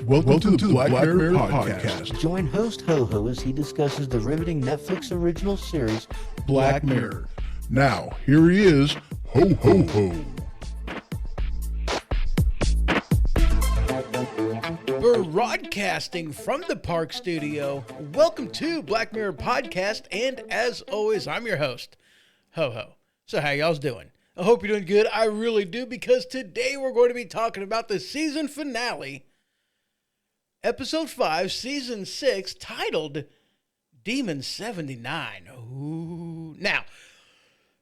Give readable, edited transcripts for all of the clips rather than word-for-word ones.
Welcome to the Black Mirror Podcast. Join host Ho-Ho as he discusses the riveting Netflix original series, Black Mirror. Now, here he is, Ho-Ho-Ho. Broadcasting from the Park Studio, welcome to Black Mirror Podcast, and as always, I'm your host, Ho-Ho. So how y'all's doing? I hope you're doing good. I really do, because today we're going to be talking about the season finale, Episode 5, Season 6, titled Demon 79. Ooh. Now,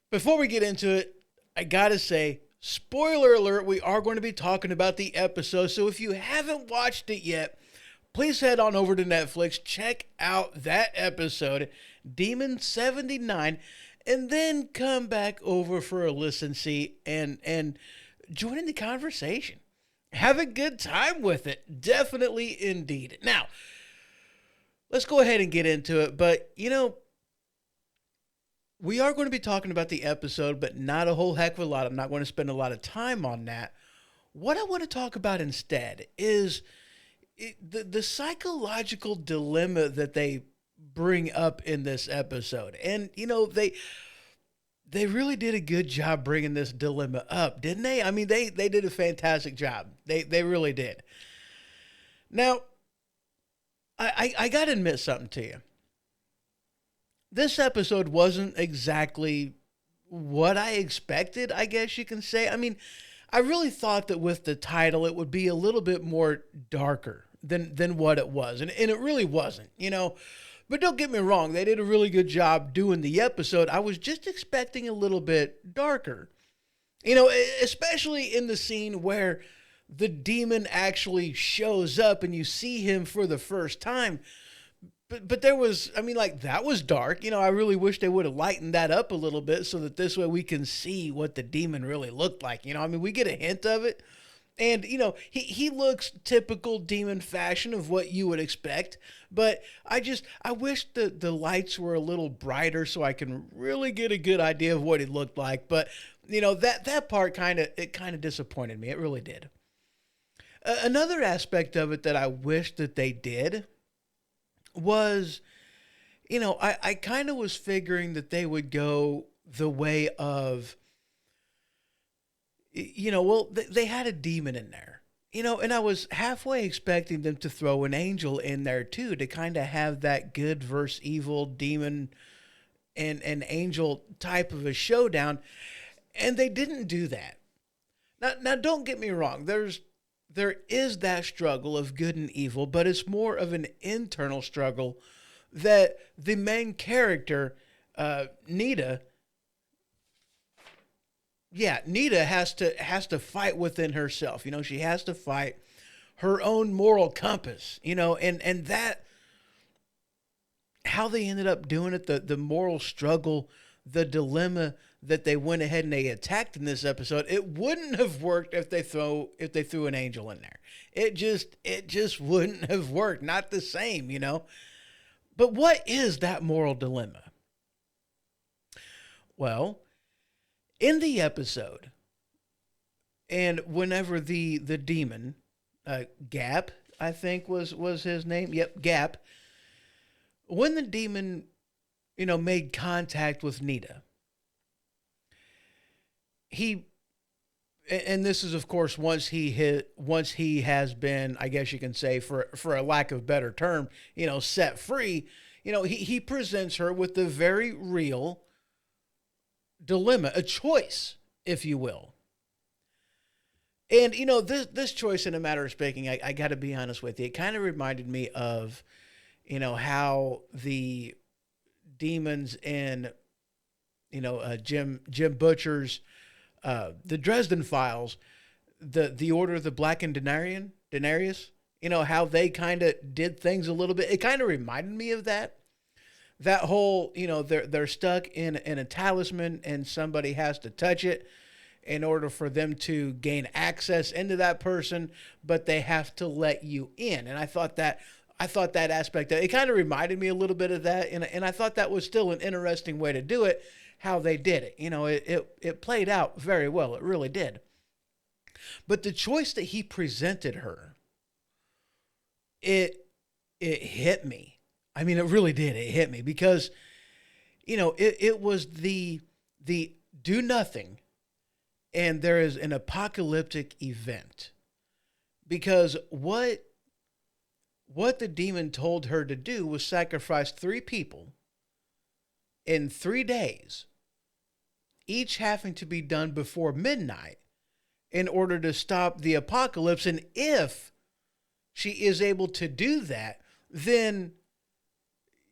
before we get into it, I gotta say, spoiler alert, we are going to be talking about the episode, so if you haven't watched it yet, please head on over to Netflix, check out that episode, Demon 79, and then come back over for a listen-see and join in the conversation. Have a good time with it. Definitely, indeed. Now, let's go ahead and get into it. But, we are going to be talking about the episode, but not a whole heck of a lot. I'm not going to spend a lot of time on that. What I want to talk about instead is the psychological dilemma that they bring up in this episode. And, they really did a good job bringing this dilemma up, didn't they? I mean, they did a fantastic job. They really did. Now, I got to admit something to you. This episode wasn't exactly what I expected, I guess you can say. I mean, I really thought that with the title, it would be a little bit more darker than what it was. And it really wasn't, But don't get me wrong, they did a really good job doing the episode. I was just expecting a little bit darker. Especially in the scene where the demon actually shows up and you see him for the first time. But there was, that was dark. I really wish they would have lightened that up a little bit so that this way we can see what the demon really looked like. We get a hint of it. And, he looks typical demon fashion of what you would expect. But I wish the lights were a little brighter so I can really get a good idea of what he looked like. But, that part kind of disappointed me. It really did. Another aspect of it that I wish that they did was, I kind of was figuring that they would go the way of, they had a demon in there, and I was halfway expecting them to throw an angel in there too, to kind of have that good versus evil demon and angel type of a showdown. And they didn't do that. Now don't get me wrong. There is that struggle of good and evil, but it's more of an internal struggle that the main character, Nida has to fight within herself. She has to fight her own moral compass, and that, how they ended up doing it, the moral struggle, the dilemma that they went ahead and they attacked in this episode, it wouldn't have worked if they threw an angel in there. It just wouldn't have worked. Not the same, But what is that moral dilemma? Well, in the episode, and whenever the demon, Gap, I think was his name. Yep, Gap. When the demon, made contact with Nida, and this is of course once he has been, I guess you can say, for a lack of better term, set free, he presents her with the very real dilemma, a choice, if you will. And, this choice, in a matter of speaking, I got to be honest with you, it kind of reminded me of, how the demons in, Jim Butcher's, the Dresden Files, the Order of the Blackened Denarius, how they kind of did things a little bit. It kind of reminded me of that. That whole, they're stuck in a talisman and somebody has to touch it in order for them to gain access into that person, but they have to let you in. And I thought that aspect, it kind of reminded me a little bit of that. And I thought that was still an interesting way to do it, how they did it. It played out very well. It really did. But the choice that he presented her, it it hit me. I mean, it really did. It hit me because it was the do nothing, and there is an apocalyptic event. Because what the demon told her to do was sacrifice three people in 3 days, each having to be done before midnight in order to stop the apocalypse. And if she is able to do that, then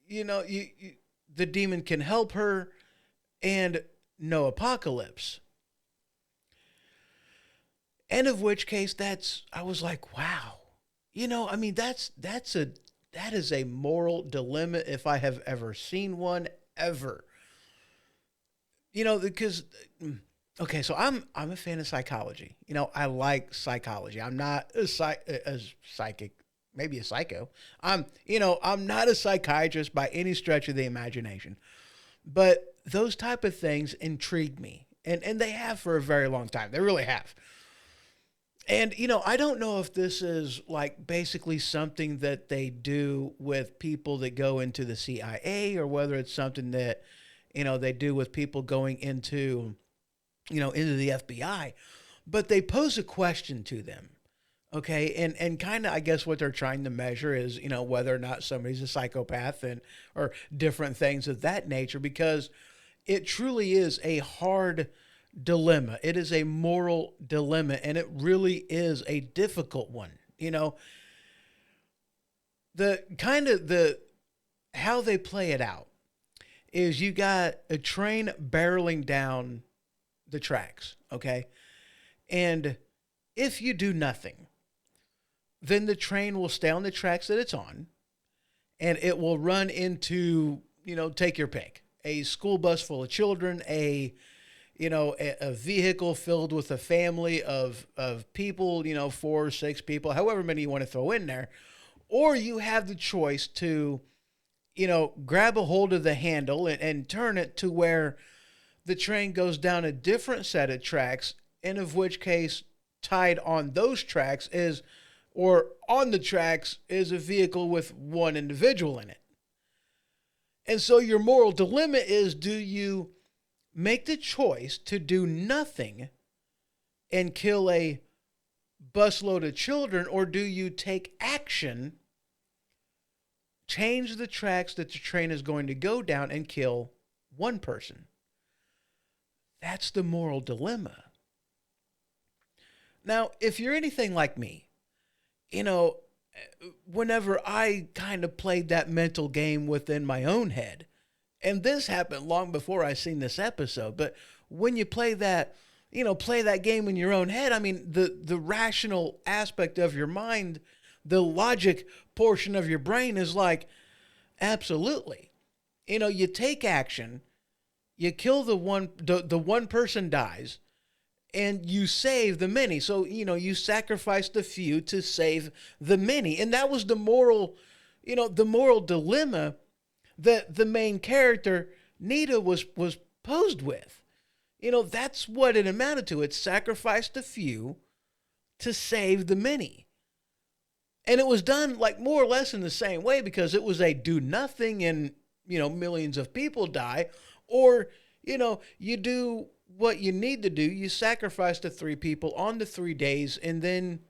the demon can help her and no apocalypse. And of which case, I was like, wow. I mean, that is a moral dilemma if I have ever seen one ever. Because okay, so I'm a fan of psychology. I like psychology. I'm not a psychic, maybe a psycho. I'm not a psychiatrist by any stretch of the imagination. But those type of things intrigue me. And they have for a very long time. They really have. And, I don't know if this is like basically something that they do with people that go into the CIA, or whether it's something that, they do with people going into the FBI, but they pose a question to them. Okay. And kind of, I guess what they're trying to measure is, whether or not somebody's a psychopath or different things of that nature, because it truly is a hard dilemma. It is a moral dilemma, and it really is a difficult one. The how they play it out is you got a train barreling down the tracks, okay? And if you do nothing, then the train will stay on the tracks that it's on, and it will run into, take your pick, a school bus full of children, a vehicle filled with a family of people, 4 or 6 people, however many you want to throw in there. Or you have the choice to, grab a hold of the handle and turn it to where the train goes down a different set of tracks, and of which case tied on those tracks or on the tracks is a vehicle with one individual in it. And so your moral dilemma is, do you make the choice to do nothing and kill a busload of children, or do you take action, change the tracks that the train is going to go down, and kill one person? That's the moral dilemma. Now, if you're anything like me, whenever I kind of played that mental game within my own head, and this happened long before I seen this episode, but when you play that game in your own head, I mean, the rational aspect of your mind, the logic portion of your brain is like, absolutely. You take action, you kill the one person dies, and you save the many. So, you sacrifice the few to save the many. And that was the moral dilemma that the main character, Nida, was posed with. That's what it amounted to. It sacrificed the few to save the many. And it was done like more or less in the same way, because it was a do nothing and, millions of people die. Or, you do what you need to do. You sacrifice the 3 people on the 3 days, and then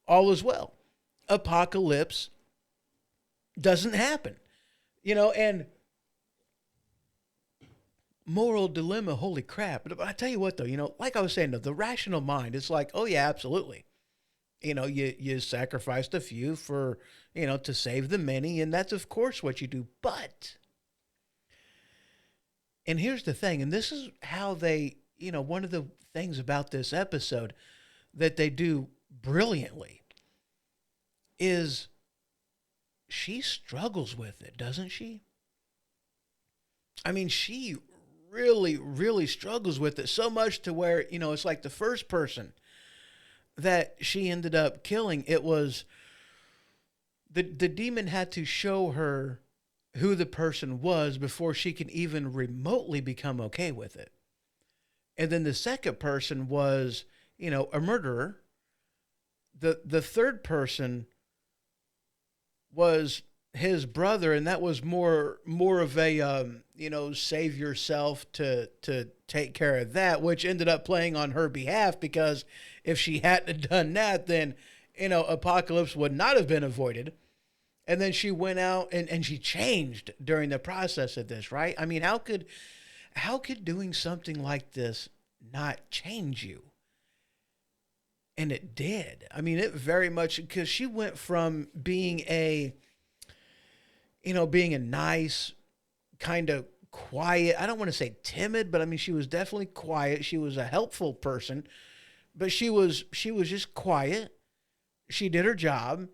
all is well. Apocalypse doesn't happen. And moral dilemma, holy crap. But I tell you what, though, like I was saying, the rational mind, it's like, oh, yeah, absolutely. You sacrifice the few for, to save the many, and that's, of course, what you do. But, and here's the thing, and this is how they, one of the things about this episode that they do brilliantly is she struggles with it, doesn't she? I mean, she really, really struggles with it, so much to where, it's like the first person that she ended up killing, it was the demon had to show her who the person was before she can even remotely become okay with it. And then the second person was, a murderer. The third person was his brother, and that was more of a save yourself to take care of that, which ended up playing on her behalf, because if she hadn't done that, then apocalypse would not have been avoided. And then she went out and she changed during the process of this, right? I mean, how could doing something like this not change you? And it did. I mean, it very much, because she went from being being a nice, kind of quiet, I don't want to say timid, but I mean, she was definitely quiet. She was a helpful person, but she was just quiet. She did her job.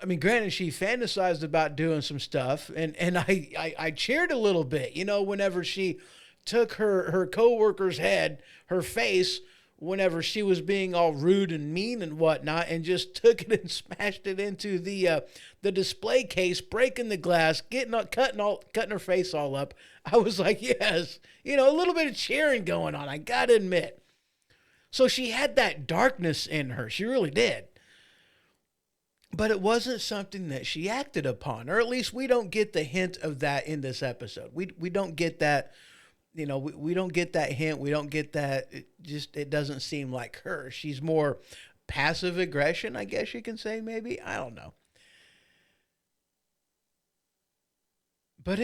I mean, granted, she fantasized about doing some stuff, and I cheered a little bit, whenever she took her coworker's head, her face, whenever she was being all rude and mean and whatnot, and just took it and smashed it into the display case, breaking the glass, cutting her face all up. I was like, yes, a little bit of cheering going on, I gotta admit. So she had that darkness in her. She really did. But it wasn't something that she acted upon, or at least we don't get the hint of that in this episode. We don't get that, we don't get that hint. We don't get that. It doesn't seem like her. She's more passive aggression, I guess you can say, maybe. I don't know. But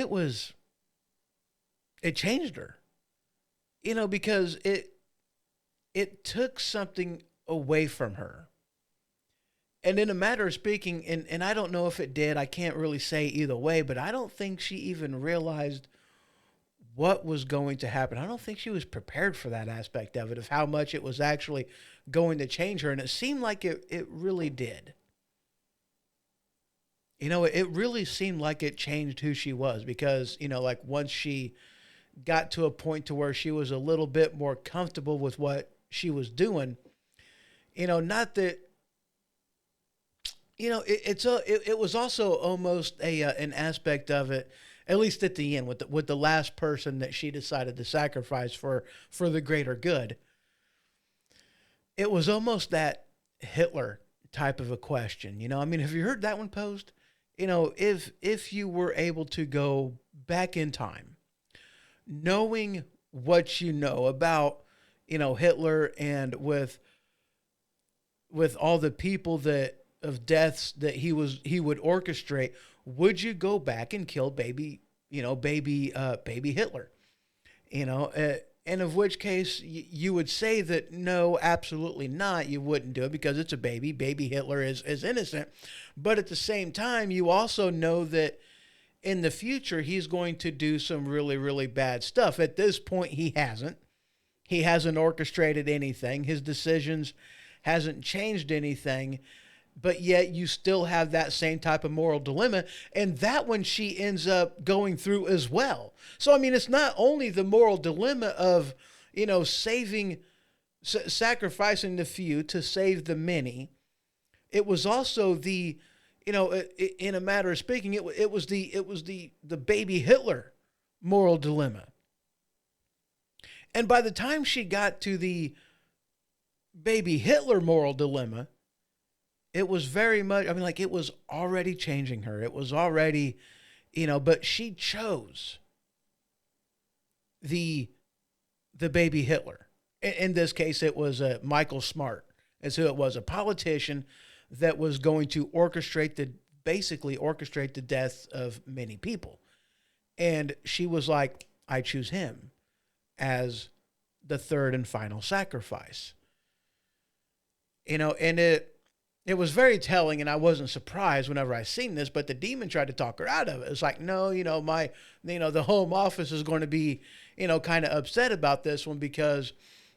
it changed her, because it took something away from her. And in a matter of speaking, and I don't know if it did, I can't really say either way, but I don't think she even realized what was going to happen. I don't think she was prepared for that aspect of it, of how much it was actually going to change her. And it seemed like it really did. It really seemed like it changed who she was, because, like once she got to a point to where she was a little bit more comfortable with what she was doing, not that, it was also almost an aspect of it, at least at the end, with the last person that she decided to sacrifice for the greater good. It was almost that Hitler type of a question. I mean, have you heard that one posed? If you were able to go back in time, knowing what you know about, Hitler, and with all the people of deaths that he would orchestrate, would you go back and kill baby Hitler? And of which case you would say that no, absolutely not. You wouldn't do it because it's a baby. Baby Hitler is innocent. But at the same time, you also know that in the future, he's going to do some really, really bad stuff. At this point, he hasn't. He hasn't orchestrated anything. His decisions hasn't changed anything. But yet you still have that same type of moral dilemma. And that one she ends up going through as well. So, I mean, it's not only the moral dilemma of, sacrificing the few to save the many. It was also the, in a matter of speaking, it was the baby Hitler moral dilemma. And by the time she got to the baby Hitler moral dilemma, it was very much, I mean, like, it was already changing her. It was already, but she chose the baby Hitler. In this case, it was Michael Smart, as who it was, a politician that was going to basically orchestrate the death of many people. And she was like, I choose him as the third and final sacrifice. And it was very telling, and I wasn't surprised whenever I seen this, but the demon tried to talk her out of it. It's like, no, the home office is going to be, kind of upset about this one because,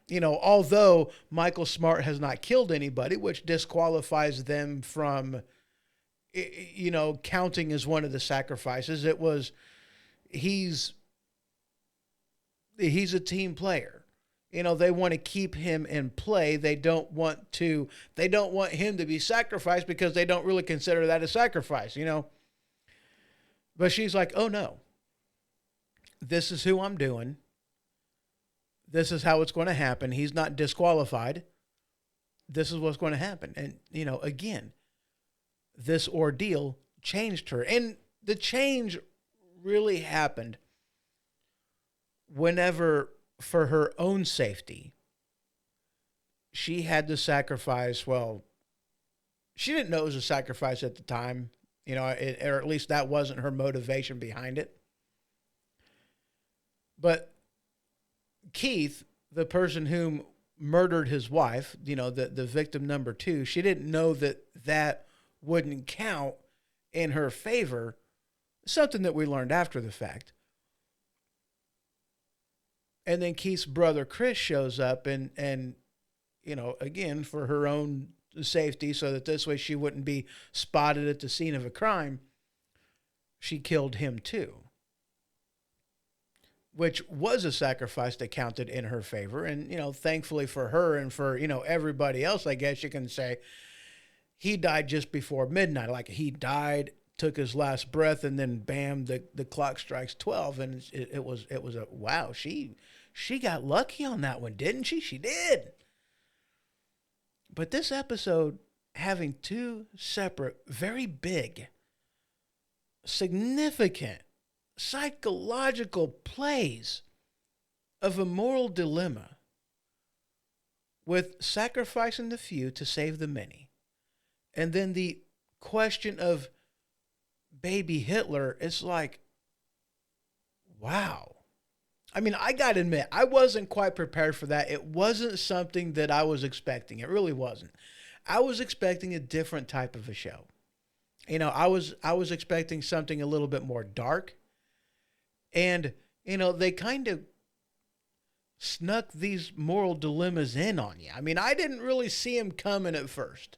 although Michael Smart has not killed anybody, which disqualifies them from, counting as one of the sacrifices, he's a team player. They want to keep him in play. They don't want him to be sacrificed because they don't really consider that a sacrifice, But she's like, oh no, this is who I'm doing. This is how it's going to happen. He's not disqualified. This is what's going to happen. And, again, this ordeal changed her. And the change really happened whenever, for her own safety, she had to sacrifice. Well, she didn't know it was a sacrifice at the time, or at least that wasn't her motivation behind it. But Keith, the person whom murdered his wife, the victim number 2, she didn't know that wouldn't count in her favor, something that we learned after the fact. And then Keith's brother Chris shows up and again, for her own safety, so that this way she wouldn't be spotted at the scene of a crime, she killed him too, which was a sacrifice that counted in her favor. And, thankfully for her and for, everybody else, I guess you can say, he died just before midnight. Like, he died, took his last breath, and then bam, the clock strikes 12. And it was a, wow, she got lucky on that one, didn't she? She did. But this episode, having 2 separate, very big, significant, psychological plays of a moral dilemma, with sacrificing the few to save the many, and then the question of baby Hitler, it's like, wow. I mean, I got to admit, I wasn't quite prepared for that. It wasn't something that I was expecting. It really wasn't. I was expecting a different type of a show. I was expecting something a little bit more dark. And, they kind of snuck these moral dilemmas in on you. I mean, I didn't really see them coming at first.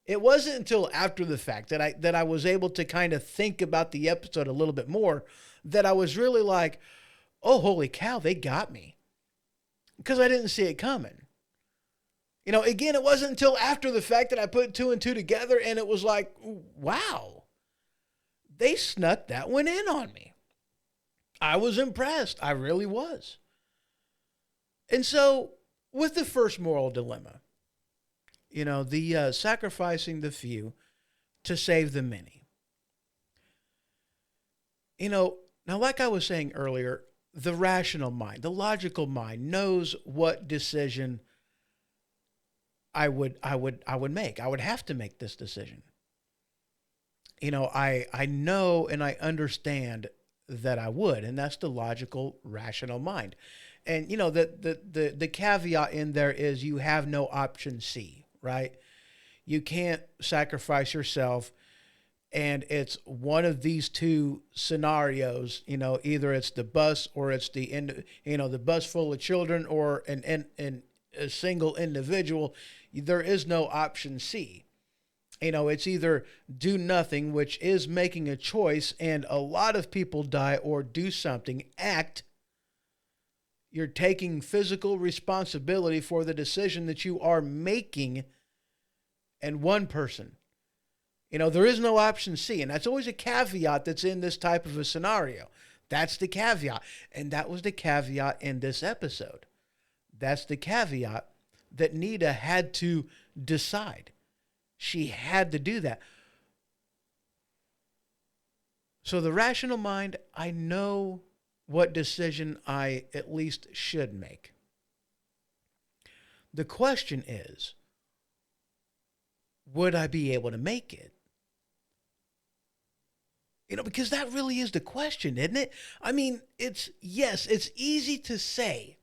It wasn't until after the fact that I was able to kind of think about the episode a little bit more, that I was really like, oh, holy cow, they got me. Because I didn't see it coming. Again, it wasn't until after the fact that I put 2 and 2 together, and it was like, wow, they snuck that one in on me. I was impressed. I really was. And so, with the first moral dilemma, the sacrificing the few to save the many. Now, like I was saying earlier, the rational mind, the logical mind knows what decision I would make. I would have to make this decision. I know and I understand that I would, and that's the logical, rational mind. And the caveat in there is you have no option C, right? You can't sacrifice yourself, and it's one of these 2 scenarios. Either it's the bus, or it's the bus full of children, or a single individual. There is no option C. It's either do nothing, which is making a choice, and a lot of people die, or do something, act. You're taking physical responsibility for the decision that you are making, and one person. There is no option C, and that's always a caveat that's in this type of a scenario. That's the caveat, and that was the caveat in this episode. That's the caveat that Nida had to decide. She had to do that. So the rational mind, I know what decision I at least should make. The question is, would I be able to make it? Because that really is the question, isn't it? I mean, it's easy to say,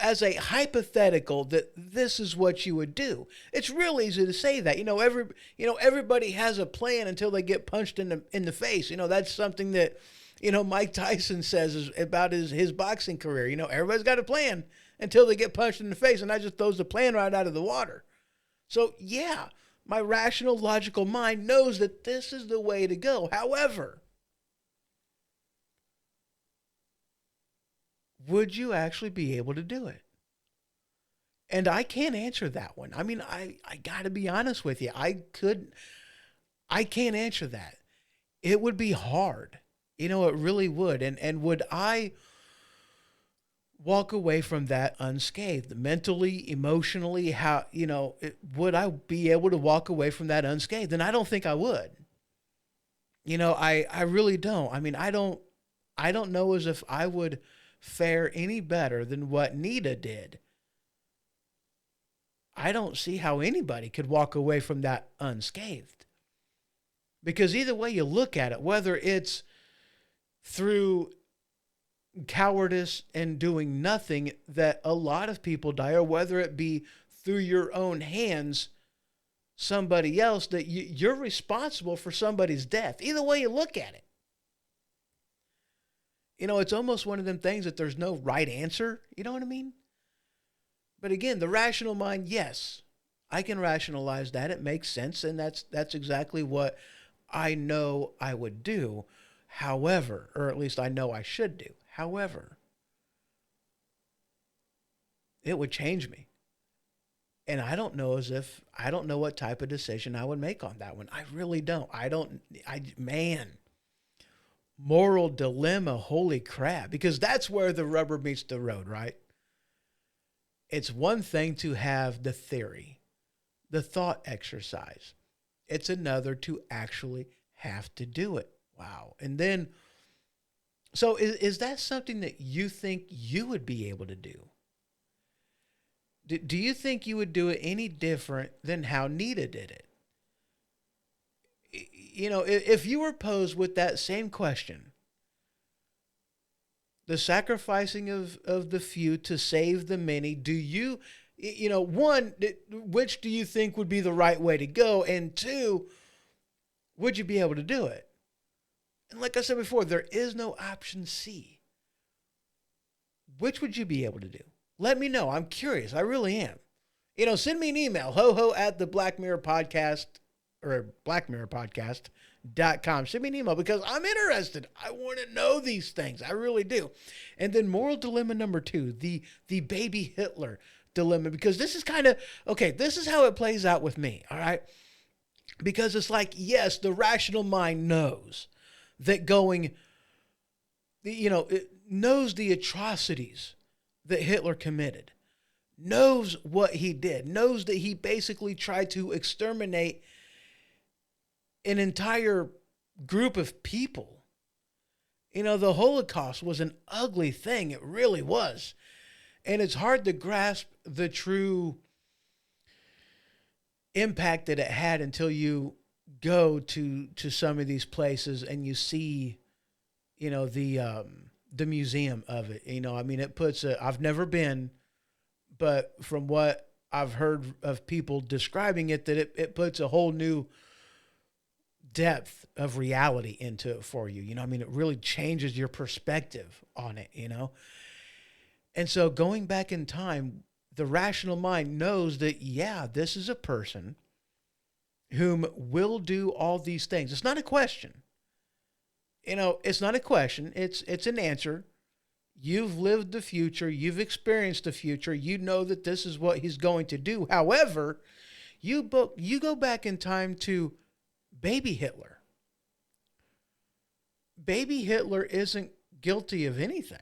as a hypothetical, that this is what you would do. It's real easy to say that. Everybody has a plan until they get punched in the face. That's something that, Mike Tyson says is about his boxing career. Everybody's got a plan until they get punched in the face, and that just throws the plan right out of the water. So, yeah, my rational, logical mind knows that this is the way to go. However, would you actually be able to do it? And I can't answer that one. I mean, I got to be honest with you. I can't answer that. It would be hard. It really would. And would I walk away from that unscathed mentally, emotionally? How, would I be able to walk away from that unscathed? And I don't think I would. I really don't. I mean, I don't know as if I would fare any better than what Nida did. I don't see how anybody could walk away from that unscathed. Because either way you look at it, whether it's through cowardice and doing nothing that a lot of people die, or whether it be through your own hands, somebody else, that you're responsible for somebody's death. Either way you look at it. It's almost one of them things that there's no right answer. You know what I mean? But again, the rational mind, yes, I can rationalize that. It makes sense, and that's exactly what I know I would do. However, or at least I know I should do. However, it would change me. And I don't know what type of decision I would make on that one. I really don't. Man, moral dilemma, holy crap. Because that's where the rubber meets the road, right? It's one thing to have the theory, the thought exercise. It's another to actually have to do it. Wow. And then, so is that something that you think you would be able to do? Do you think you would do it any different than how Nita did it? If you were posed with that same question, the sacrificing of the few to save the many, do you, one, which do you think would be the right way to go? And two, would you be able to do it? And like I said before, there is no option C. Which would you be able to do? Let me know. I'm curious. I really am. Send me an email, at the Black Mirror Podcast or blackmirrorpodcast.com. Send me an email because I'm interested. I want to know these things. I really do. And then moral dilemma number 2, the baby Hitler dilemma, because this is kind of, okay, this is how it plays out with me. All right. Because it's like, yes, the rational mind knows that it knows the atrocities that Hitler committed, knows what he did, knows that he basically tried to exterminate an entire group of people. The Holocaust was an ugly thing. It really was. And it's hard to grasp the true impact that it had until you go to some of these places and you see, the museum of it. It puts I've never been, but from what I've heard of people describing it, that it puts a whole new depth of reality into it for you. It really changes your perspective on it, And so going back in time, the rational mind knows that, yeah, this is a person whom will do all these things. It's not a question. It's not a question. It's an answer. You've lived the future. You've experienced the future. You know that this is what he's going to do. However, you go back in time to baby Hitler. Baby Hitler isn't guilty of anything.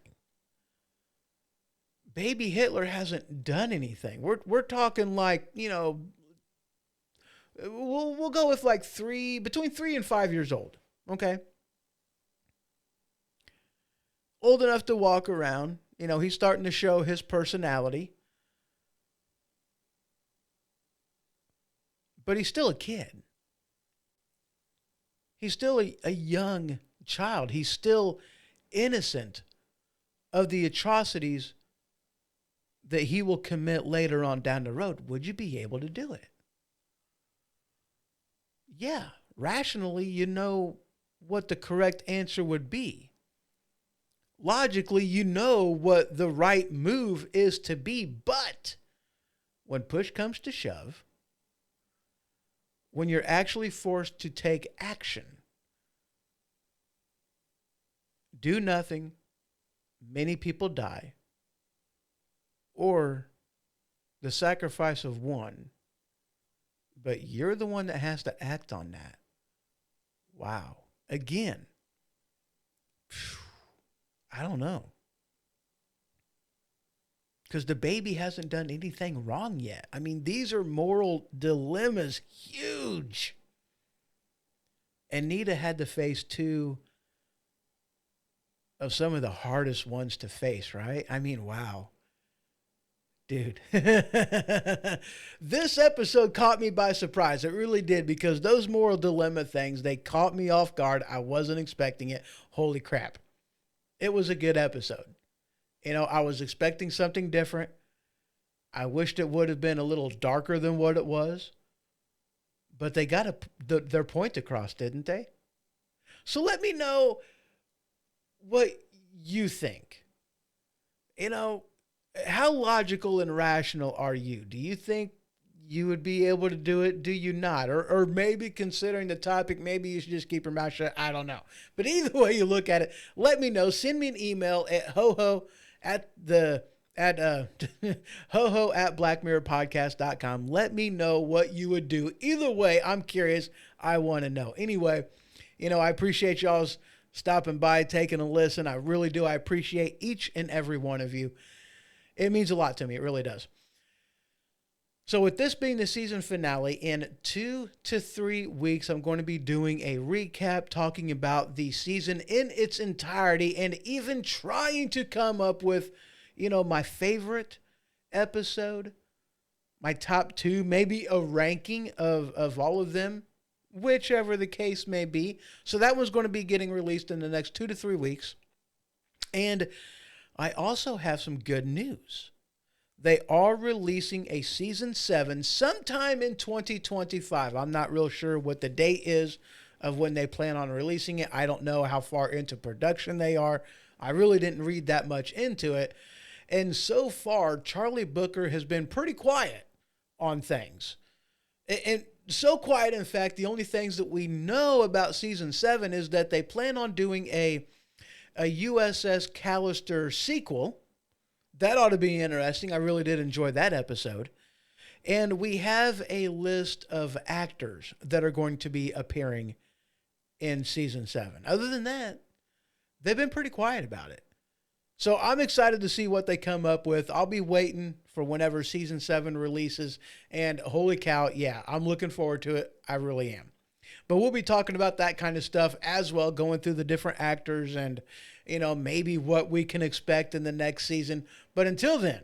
Baby Hitler hasn't done anything. We're talking like, we'll go with like between 3 and 5 years old. Okay. Old enough to walk around. He's starting to show his personality. But he's still a kid. He's still a young child. He's still innocent of the atrocities that he will commit later on down the road. Would you be able to do it? Yeah. Rationally, you know what the correct answer would be. Logically, you know what the right move is to be, but when push comes to shove, when you're actually forced to take action, do nothing, many people die, or the sacrifice of one, but you're the one that has to act on that. Wow. Again, I don't know. because the baby hasn't done anything wrong yet. I mean, these are moral dilemmas, huge. And Nida had to face two of some of the hardest ones to face, right? I mean, wow. Dude. This episode caught me by surprise. It really did, because those moral dilemma things, they caught me off guard. I wasn't expecting it. Holy crap. It was a good episode. You know, I was expecting something different. I wished it would have been a little darker than what it was. But they got their point across, didn't they? So let me know what you think. You know, how logical and rational are you? Do you think you would be able to do it? Do you not? Or maybe, considering the topic, maybe you should just keep your mouth shut. I don't know. But either way you look at it, let me know. Send me an email at hoho at blackmirrorpodcast.com. Let me know what you would do. Either way, I'm curious. I want to know. Anyway, you know, I appreciate y'all's stopping by, taking a listen. I really do. I appreciate each and every one of you. It means a lot to me. It really does. So with this being the season finale, in 2 to 3 weeks, I'm going to be doing a recap, talking about the season in its entirety, and even trying to come up with, you know, my favorite episode, my top 2, maybe a ranking of all of them, whichever the case may be. So that one's going to be getting released in the next 2 to 3 weeks. And I also have some good news. They are releasing a season 7 sometime in 2025. I'm not real sure what the date is of when they plan on releasing it. I don't know how far into production they are. I really didn't read that much into it. And so far, Charlie Booker has been pretty quiet on things. And so quiet, in fact, the only things that we know about season 7 is that they plan on doing a USS Callister sequel. That ought to be interesting. I really did enjoy that episode. And we have a list of actors that are going to be appearing in season 7. Other than that, they've been pretty quiet about it. So I'm excited to see what they come up with. I'll be waiting for whenever season 7 releases. And holy cow, yeah, I'm looking forward to it. I really am. But we'll be talking about that kind of stuff as well, going through the different actors and, you know, maybe what we can expect in the next season. But until then,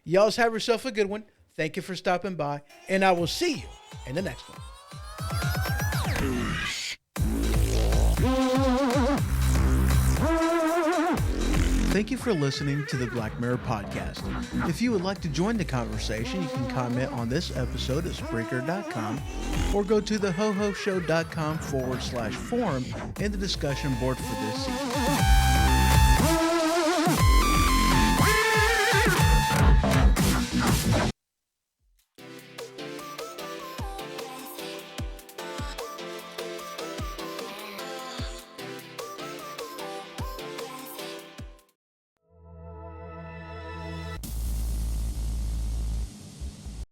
y'all have yourself a good one. Thank you for stopping by, and I will see you in the next one. Thank you for listening to the Black Mirror Podcast. If you would like to join the conversation, you can comment on this episode at Spreaker.com or go to thehohoshow.com/forum in the discussion board for this season.